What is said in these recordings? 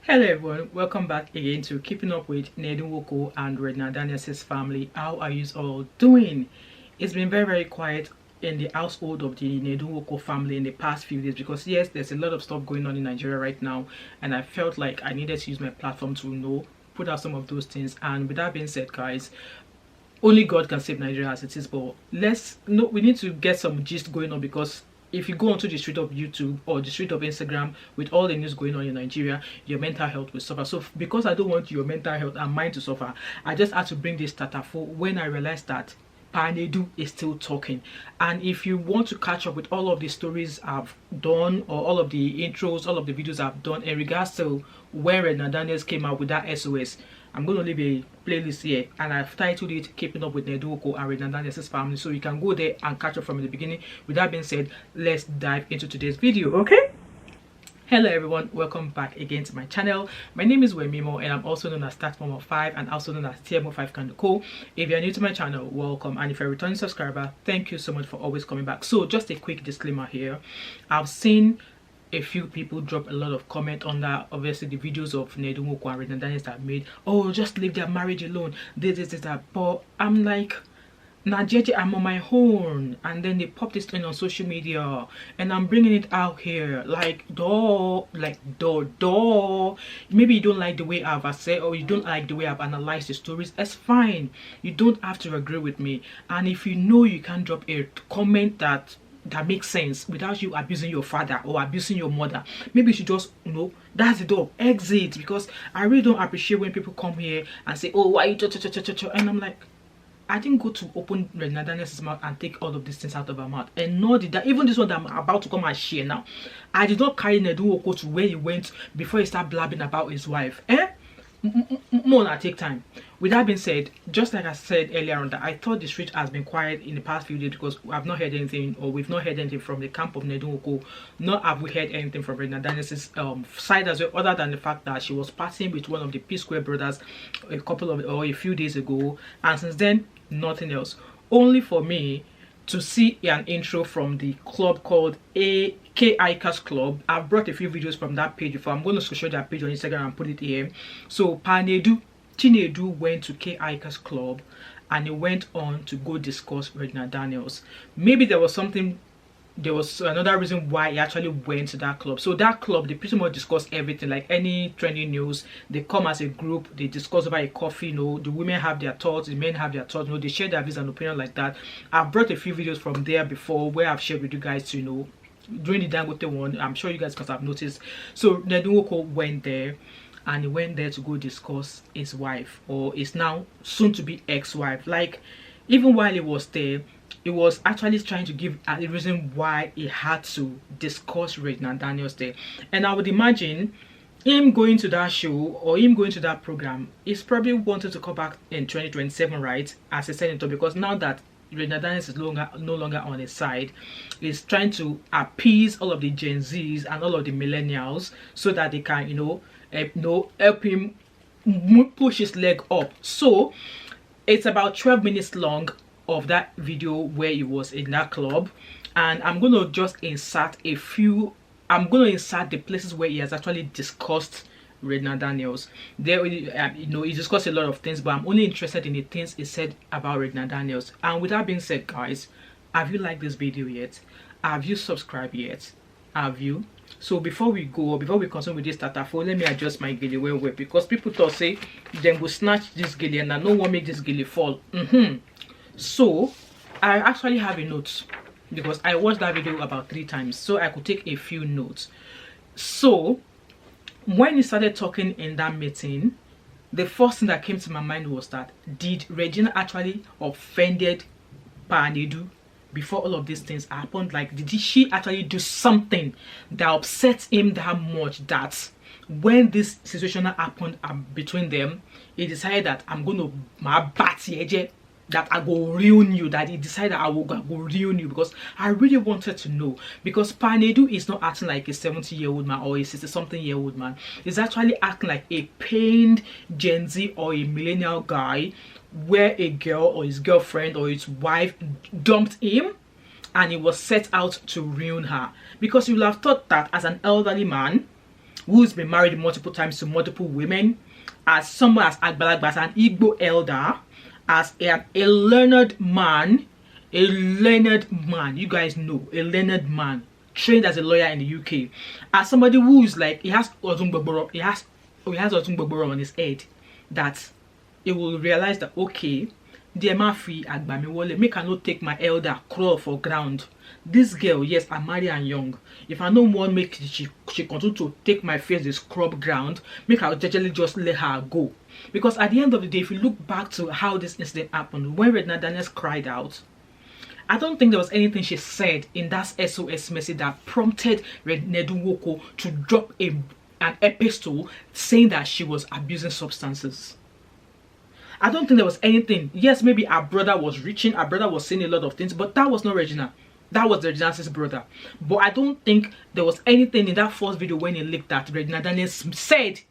Hello everyone, welcome back again to Keeping Up with Ned Nwoko and Regina Daniels' family. How are you all doing? It's been very quiet in the household of the Ned Nwoko family in the past few days because yes, there's a lot of stuff going on in Nigeria right now, and I felt like I needed to use my platform to put out some of those things. And with that being said, guys, only God can save Nigeria as it is, but we need to get some gist going on, because if you go onto the street of YouTube or the street of Instagram with all the news going on in Nigeria, your mental health will suffer. So because I don't want your mental health and mine to suffer, I just had to bring this starter for when I realized that Panedu is still talking. And if you want to catch up with all of the stories I've done, or all of the intros, all of the videos I've done in regards to when Regina Daniels came out with that SOS, I'm going to leave a playlist here, and I've titled it Keeping Up with Ned Nwoko and Regina Daniels' family, so you can go there and catch up from the beginning. With that being said, let's dive into today's video, okay? Hello everyone, welcome back again to my channel. My name is Wemimo, and I'm also known as Statmom5 and also known as TMO5 Kanduko. If you're new to my channel, welcome, and if you're a returning subscriber, thank you so much for always coming back. So just a quick disclaimer here. I've seen a few people drop a lot of comment on that, obviously the videos of Ned Nwoko and Regina Daniels that made, oh, just leave their marriage alone, this, that. But I'm like, Nigeria, I'm on my own, and then they pop this thing on social media, and I'm bringing it out here, like, maybe you don't like the way I've said, or you don't like the way I've analyzed the stories. It's fine, you don't have to agree with me. And if you know you can drop a comment that makes sense without you abusing your father or abusing your mother, maybe you should just, that's the door, exit. Because I really don't appreciate when people come here and say, oh, why you and I'm like, I didn't go to open Regina Daniels' mouth and take all of these things out of her mouth. And nor did that, even this one that I'm about to come and share now, I did not carry Ned Nwoko to where he went before he started blabbing about his wife. More take time. With that being said, just like I said earlier on, that I thought the street has been quiet in the past few days because I've not heard anything, or we've not heard anything from the camp of Ned Nwoko, nor have we heard anything from Regina Daniels' side as well, other than the fact that she was partying with one of the P Square brothers a few days ago, and since then nothing else. Only for me to see an intro from the club called KICAS Club. I've brought a few videos from that page before. I'm going to show that page on Instagram and put it here. So Chinedu went to KICAS Club, and he went on to go discuss Regina Daniels. Maybe there was another reason why he actually went to that club. So that club, they pretty much discuss everything, like any trending news. They come as a group, they discuss over a coffee, the women have their thoughts, the men have their thoughts, they share their views and opinion like that. I've brought a few videos from there before where I've shared with you guys to, during the Dangote one, I'm sure you guys must have noticed. So Ned Nwoko went there, and he went there to go discuss his wife, or his now soon to be ex-wife. Like, even while he was there, he was actually trying to give a reason why he had to discuss Regina Daniels there. And I would imagine him going to that show or him going to that program, he's probably wanted to come back in 2027, right, as a senator, because now that Regina Daniels is no longer on his side, he's trying to appease all of the Gen Zs and all of the millennials so that they can, help him push his leg up. So it's about 12 minutes long of that video where he was in that club, and I'm going to just insert the places where he has actually discussed Regina Daniels. There, he discussed a lot of things, but I'm only interested in the things he said about Regina Daniels. And with that being said, guys, have you liked this video yet? Have you subscribed yet? Have you? So before we continue with this starter for, let me adjust my gilly well, because people thought say then go snatch this gilly and I no one make this gilly fall. So I actually have a note, because I watched that video about 3 times, so I could take a few notes. So when he started talking in that meeting, the first thing that came to my mind was that, did Regina actually offended Panedu before all of these things happened? Like, did she actually do something that upset him that much that when this situation happened between them, he decided that I'm going to that I will ruin you, that he decided I will ruin you? Because I really wanted to know, because Panedu is not acting like a 70-year-old man or a 60-something-year-old man. He's actually acting like a pained Gen Z or a millennial guy, where a girl or his girlfriend or his wife dumped him and he was set out to ruin her. Because you will have thought that as an elderly man, who's been married multiple times to multiple women, as someone as Agbalagba, as an Igbo elder, as a learned man, you guys know, a learned man, trained as a lawyer in the UK, as somebody who is like, he has Otungboboro on his head, that he will realize that, okay, dear Mafi Agbamiwole, make I not take my elder crawl for ground. This girl, yes, I'm married and young. If I don't want make she continue to take my face the scrub ground, make I generally just let her go. Because at the end of the day, if you look back to how this incident happened, when Regina Daniels cried out, I don't think there was anything she said in that SOS message that prompted Ned Nwoko to drop an epistle saying that she was abusing substances. I don't think there was anything. Yes, maybe our brother was reaching, our brother was saying a lot of things, but that was not Regina. That was Regina's brother. But I don't think there was anything in that first video when he leaked that Regina Daniels said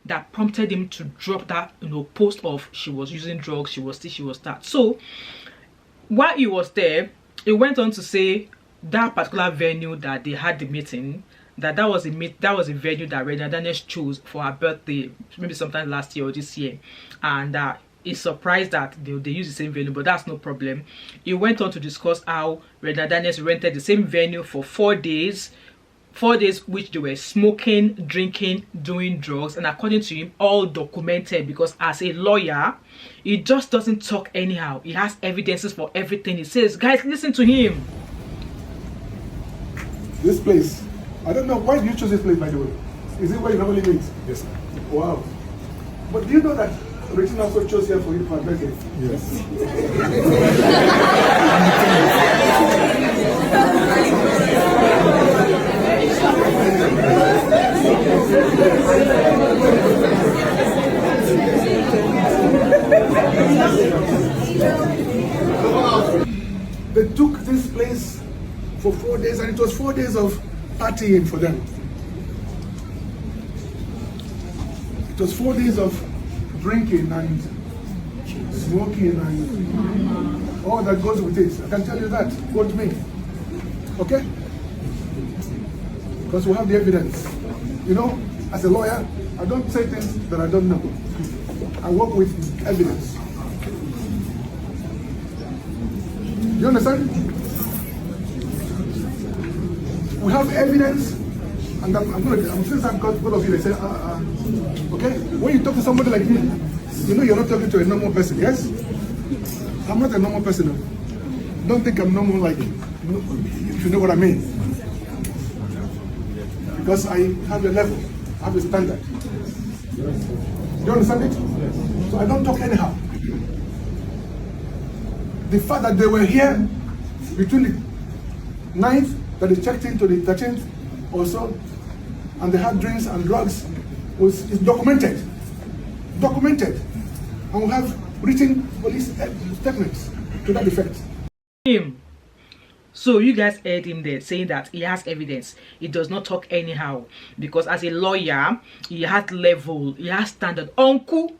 that prompted him to drop that, post of she was using drugs, she was this, she was that. So while he was there, he went on to say that particular venue that they had the meeting, that was a venue that Regina Daniels chose for her birthday, maybe sometime last year or this year, and he's surprised that they use the same venue, but that's no problem. He went on to discuss how Regina Daniels rented the same venue for 4 days, which they were smoking, drinking, doing drugs, and according to him, all documented, because as a lawyer, he just doesn't talk anyhow. He has evidences for everything he says. Guys, listen to him. This place, I don't know, why do you choose this place, by the way? Is it where you normally meet? Yes, sir. Wow. But do you know that Regina also chose here for you for a birthday? Yes. They took this place for 4 days, and it was 4 days of partying for them. It was 4 days of drinking and smoking and all that goes with it. I can tell you that. Quote me. Okay? Because we have the evidence. As a lawyer, I don't say things that I don't know. I work with evidence. You understand? We have evidence, and I'm since I've got both of you, they say, okay? When you talk to somebody like me, you're not talking to a normal person, yes? I'm not a normal person. Don't think I'm normal like, if you know what I mean. Because I have a level, I have a standard. Do you understand it? So I don't talk anyhow. The fact that they were here between the 9th that they checked into the 13th or so, and they had drinks and drugs, is documented. Documented. And we have written police statements to that effect. So you guys heard him there saying that he has evidence. He does not talk anyhow, because as a lawyer, he has level, he has standard. Uncle,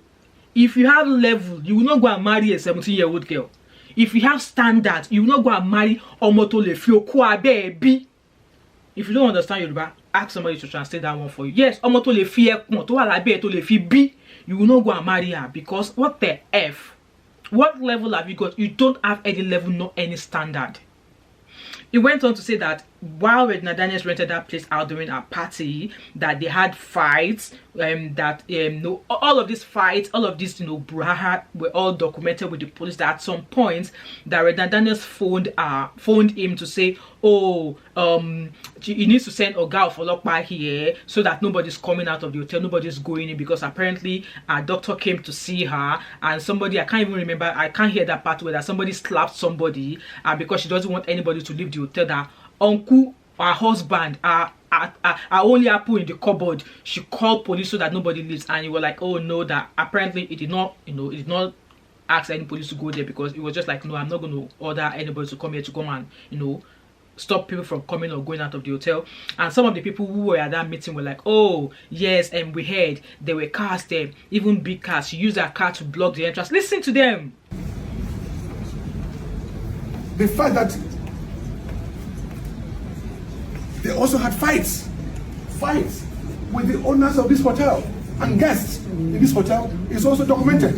if you have level, you will not go and marry a 17-year-old girl. If you have standard, you will not go and marry Omotole Fiokwa baby. If you don't understand Yoruba, ask somebody to translate that one for you. Yes, Omotole Fiokwa to alabe to le fi bi. You will not go and marry her, because what the F? What level have you got? You don't have any level, not any standard. He went on to say that while Regina Daniels rented that place out during a party, that they had fights, all of these fights, all of this, brouhaha were all documented with the police. That at some point, that Regina Daniels phoned him to say, oh, he needs to send Oga for Lokpa here so that nobody's coming out of the hotel, nobody's going in, because apparently a doctor came to see her, and somebody, I can't even remember, I can't hear that part where that somebody slapped somebody because she doesn't want anybody to leave the hotel. That uncle, her husband, her only apple in the cupboard, she called police so that nobody leaves, and you were like, oh no, that apparently it did not, it did not ask any police to go there, because it was just like, no, I'm not going to order anybody to come here to come and stop people from coming or going out of the hotel. And some of the people who were at that meeting were like, oh yes, and we heard there were cars there, even big cars. She used her car to block the entrance. Listen to them. The fact that they also had fights. with the owners of this hotel and guests in this hotel. It's also documented.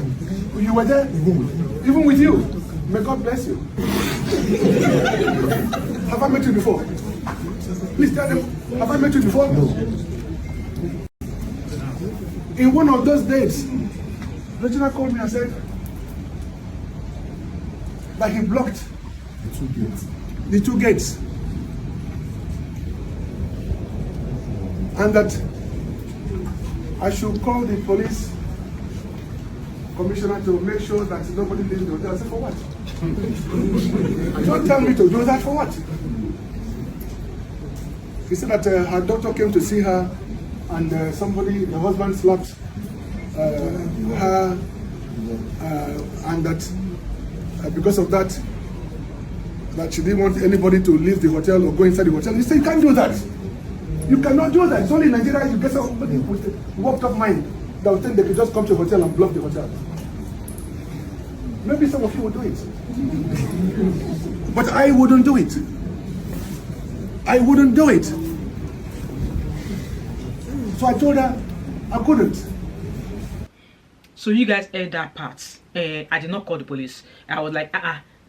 You were there, even with you. May God bless you. Have I met you before? Please tell them, have I met you before? No. In one of those days, Regina called me and said that he blocked the two gates. And that I should call the police commissioner to make sure that nobody leaves the hotel. I said, for what? Don't tell me to do that, for what? He said that her doctor came to see her and somebody, the husband slapped her and that because of that, that she didn't want anybody to leave the hotel or go inside the hotel. He said, you can't do that. You cannot do that. It's only in Nigeria you get somebody with a warped up mind that will think they can just come to the hotel and block the hotel. Maybe some of you will do it. But I wouldn't do it. I wouldn't do it. So I told her I couldn't. So you guys heard that part. I did not call the police. I was like,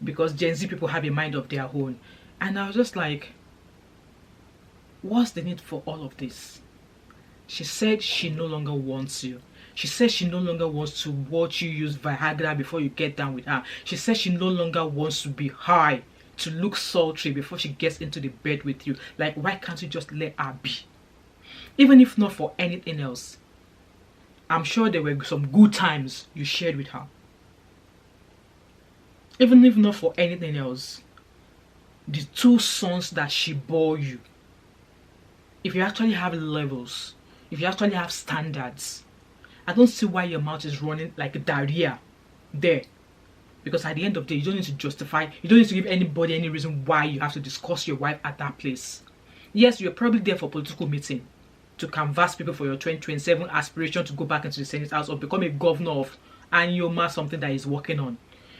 because Gen Z people have a mind of their own. And I was just like, what's the need for all of this? She said she no longer wants you. She said she no longer wants to watch you use Viagra before you get down with her. She said she no longer wants to be high, to look sultry before she gets into the bed with you. Like, why can't you just let her be? Even if not for anything else. I'm sure there were some good times you shared with her. Even if not for anything else. The 2 sons that she bore you. If you actually have levels, if you actually have standards, I don't see why your mouth is running like a diarrhea there. Because at the end of the day, you don't need to justify, you don't need to give anybody any reason why you have to discuss your wife at that place. Yes, you're probably there for political meeting, to canvass people for your 2027 aspiration to go back into the Senate House or become a governor of Anyoma, something that is working on.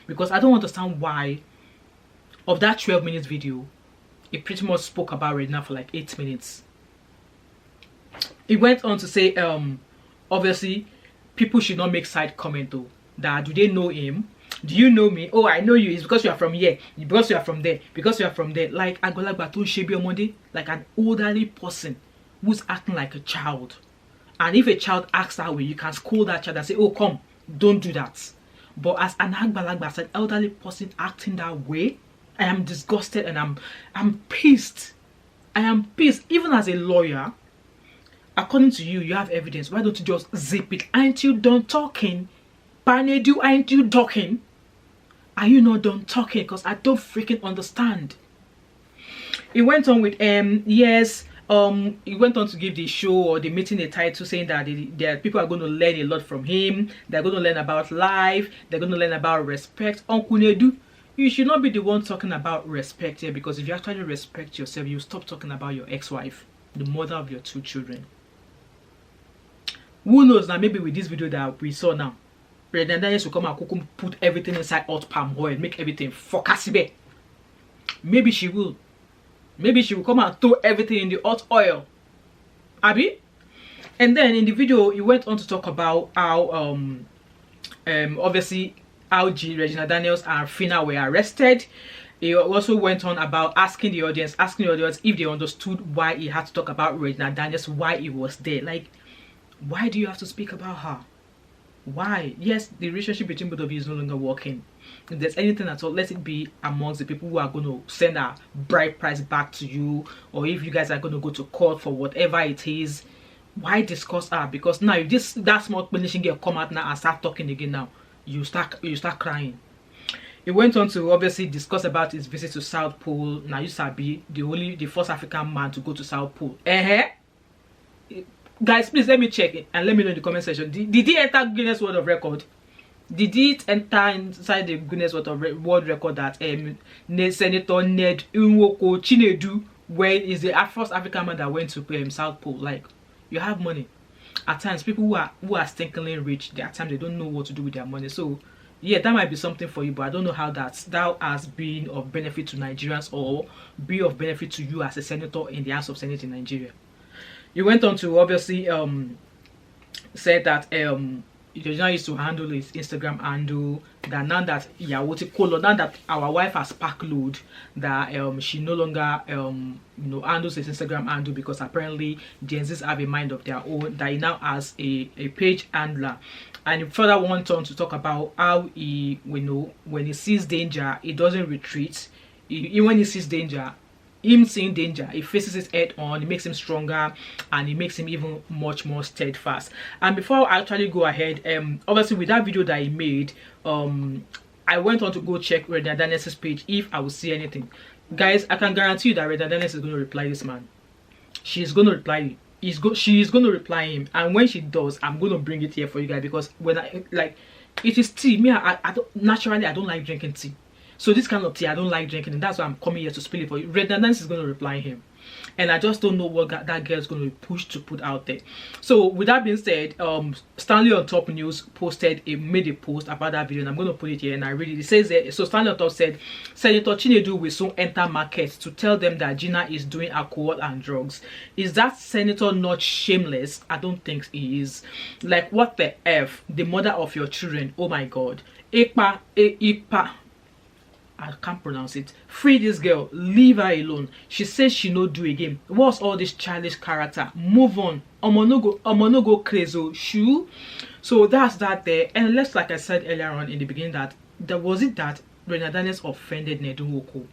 Because I don't understand why, of that 12-minute video, it pretty much spoke about Regina for like 8 minutes. It went on to say, obviously, people should not make side comment though. That do they know him? Do you know me? Oh, I know you. It's because you are from here. Because you are from there. Because you are from there. Like Agolagbaton Shebi Omonde, like an elderly person who's acting like a child. And if a child acts that way, you can scold that child and say, oh, come, don't do that. But as an Agbalagba, as an elderly person acting that way, I am disgusted and I'm pissed. I am pissed. Even as a lawyer, according to you, you have evidence. Why don't you just zip it? Aren't you done talking? Panedu, aren't you talking? Are you not done talking? Because I don't freaking understand. It went on with yes. He went on to give the show or the meeting a title saying that people are going to learn a lot from him. They're going to learn about life. They're going to learn about respect. Uncle Nedu, you should not be the one talking about respect here, because if you actually respect yourself, you stop talking about your ex-wife, the mother of your 2 children. Who knows now, maybe with this video that we saw now, Regina Daniels will come and put everything inside hot palm oil, make everything focasibe. Maybe she will. Maybe she will come and throw everything in the hot oil. Abby? And then in the video, he went on to talk about how obviously how Regina Daniels and Fina were arrested. He also went on about asking the audience if they understood why he had to talk about Regina Daniels, why he was there. Like, why do you have to speak about her? Why? Yes, the relationship between both of you is no longer working. If there's anything at all, let it be amongst the people who are going to send a bride price back to you, or if you guys are going to go to court for whatever it is. Why discuss her? Because now if that small punishing girl come out now and start talking again, now you start crying. He went on to obviously discuss about his visit to South Pole. Now you sabi the first African man to go to South Pole. Guys, please let me check it and let me know in the comment section. Did he enter Guinness World of Record? Did it enter inside the Guinness World Record that Senator Ned Nwoko Chinedu, where is the first African man that went to South Pole? Like, you have money. At times, people who are stinkingly rich, at times they don't know what to do with their money. So, yeah, that might be something for you, but I don't know how that has been of benefit to Nigerians or be of benefit to you as a senator in the House of Senate in Nigeria. He went on to obviously said that Regina used to handle his Instagram handle, that now that now that our wife has packed load, that she no longer handles his Instagram handle, because apparently Gen Zs have a mind of their own, that he now has a page handler. And he further went on to talk about how he, when he sees danger, he doesn't retreat. When he sees danger, him seeing danger, he faces his head on, it makes him stronger, and it makes him even much more steadfast. And before I actually go ahead, obviously with that video that he made, I went on to go check Regina Daniels' page if I would see anything. Guys, I can guarantee you that Regina Daniels is going to reply this man. She's going to reply you. She is going to reply him, and when she does, I'm going to bring it here for you guys, because when it is tea. Me, I don't, naturally I don't like drinking tea. So this kind of tea I don't like drinking, and that's why I'm coming here to spill it for you. Regina Daniels is going to reply him, and I just don't know what that girl is going to be pushed to put out there. So with that being said, Stanley on Top News made a post about that video, and I'm going to put it here and I read it. It says there, so Stanley on Top said, Senator Chinedu will soon enter markets to tell them that Gina is doing alcohol and drugs. Is that senator not shameless? I don't think he is. Like, what the F? The mother of your children, oh my god. Ipa, I can't pronounce it. Free this girl, leave her alone. She says she no do again. What's all this childish character? Move on. Omo no go crazy shoo. So that's that there. And let's, like I said earlier on in the beginning, that was it that Regina Daniels offended Ned Nwoko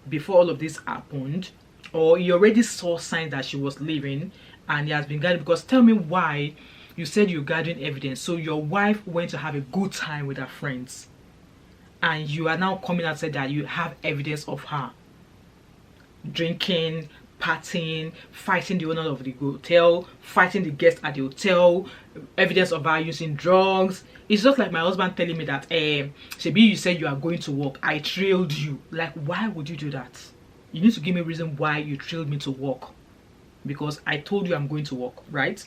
before all of this happened, or he already saw signs that she was leaving and he has been guarding? Because tell me why you said you're gathering evidence. So your wife went to have a good time with her friends, and you are now coming out and said that you have evidence of her drinking, partying, fighting the owner of the hotel, fighting the guests at the hotel, evidence of her using drugs. It's just like my husband telling me that, Shebi, you said you are going to work, I trailed you. Like, why would you do that? You need to give me a reason why you trailed me to work, because I told you I'm going to work, right?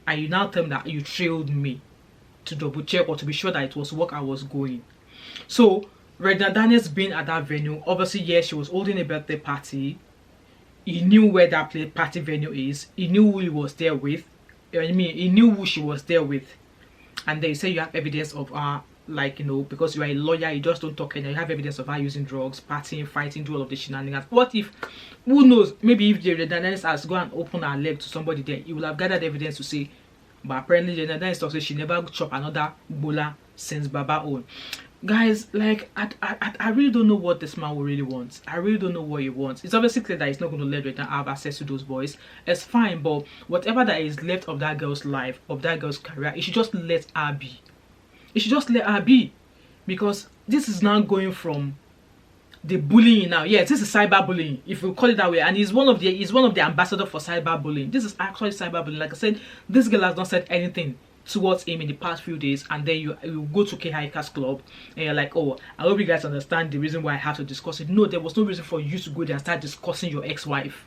And you now tell me that you trailed me to double check or to be sure that it was work I was going. So Regina Daniels being at that venue, obviously yes, she was holding a birthday party. He knew where that party venue is. He knew who he was there with. I mean, he knew who she was there with. And they say you have evidence of her, like, because you are a lawyer, you just don't talk, and you have evidence of her using drugs, partying, fighting, do all of the shenanigans. What if, who knows, maybe if Regina Daniels has gone and opened her leg to somebody there, he will have gathered evidence to say. But apparently Regina Daniels talks, she never chop another bola since Baba own. Guys, like, I really don't know what this man really wants. I really don't know what he wants. It's obviously clear that he's not going to let Regina have access to those boys. It's fine, but whatever that is left of that girl's life, of that girl's career, it should just let her be. It should just let her be. Because this is now going from the bullying now. Yes, this is cyberbullying, if we call it that way. And he's one of the ambassadors for cyberbullying. This is actually cyberbullying. Like I said, this girl has not said anything towards him in the past few days, and then you go to K-Hikers Club and you're like, oh, I hope you guys understand the reason why I have to discuss it. No, there was no reason for you to go there and start discussing your ex-wife.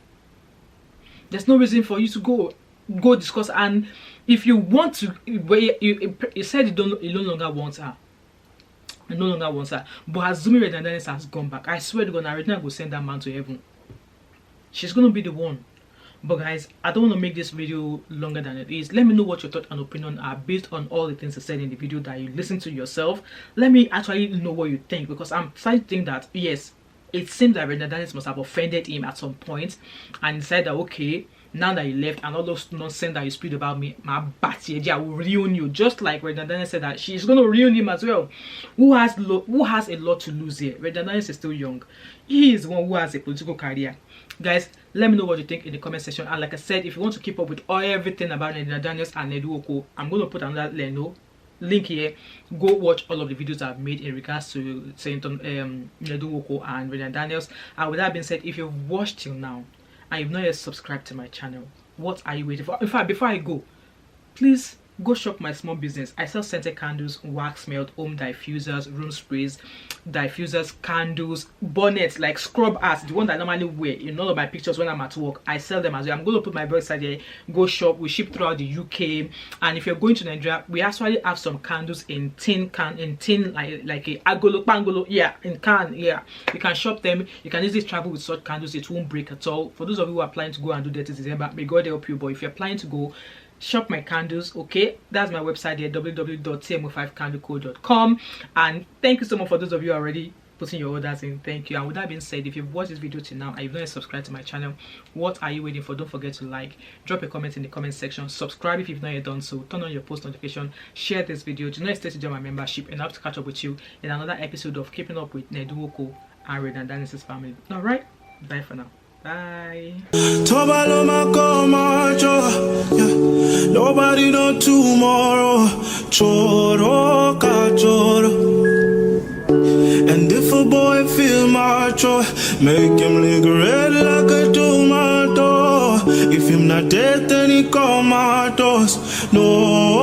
There's no reason for you to go discuss. And if you want to, you said you no longer want her. You no longer want her. But assuming Regina Daniels has gone back, I swear to God, Regina will send that man to heaven. She's gonna be the one. But guys, I don't want to make this video longer than it is. Let me know what your thoughts and opinion are based on all the things I said in the video that you listen to yourself. Let me actually know what you think, because I'm starting to think that yes, it seems that Regina Daniels must have offended him at some point and said that okay, now that you left and all those nonsense that you spewed about me, my batty, I will ruin you. Just like Regina Daniels said that she's going to ruin him as well. Who has a lot to lose here? Regina Daniels is still young. He is the one who has a political career. Guys, let me know what you think in the comment section. And like I said, if you want to keep up with everything about Regina Daniels and Ned Nwoko, I'm going to put another link here. Go watch all of the videos I've made in regards to Ned Nwoko and Regina Daniels. And with that being said, if you've watched till now and you've not yet subscribed to my channel, what are you waiting for? In fact, before I go, please go shop my small business. I sell scented candles, wax melt, home diffusers, room sprays, diffusers, candles, bonnets, like scrub hats, the one that I normally wear in all of my pictures when I'm at work. I sell them as well. I'm going to put my website there. Go shop. We ship throughout the UK, and if you're going to Nigeria, we actually have some candles in tin like a agolo pangolo, yeah, in can, yeah. You can shop them. You can easily travel with such candles. It won't break at all. For those of you who are planning to go and do that in December, may God help you. But if you're planning to go, shop my candles, okay? That's my website here, www.tmo5candleco.com. and thank you so much for those of you already putting your orders in. Thank you. And with that being said, if you've watched this video till now and you've not subscribed to my channel, what are you waiting for? Don't forget to like, drop a comment in the comment section, subscribe if you've not yet done so, turn on your post notification, share this video. Do not hesitate to join my membership, and I have to catch up with you in another episode of Keeping Up with Ned Nwoko and Regina Daniels' family. All right, bye for now. Bye. Nobody know tomorrow. Choro ka choro. And if a boy feel macho, make him look red like a tomato. If him not dead, then he come out us. No.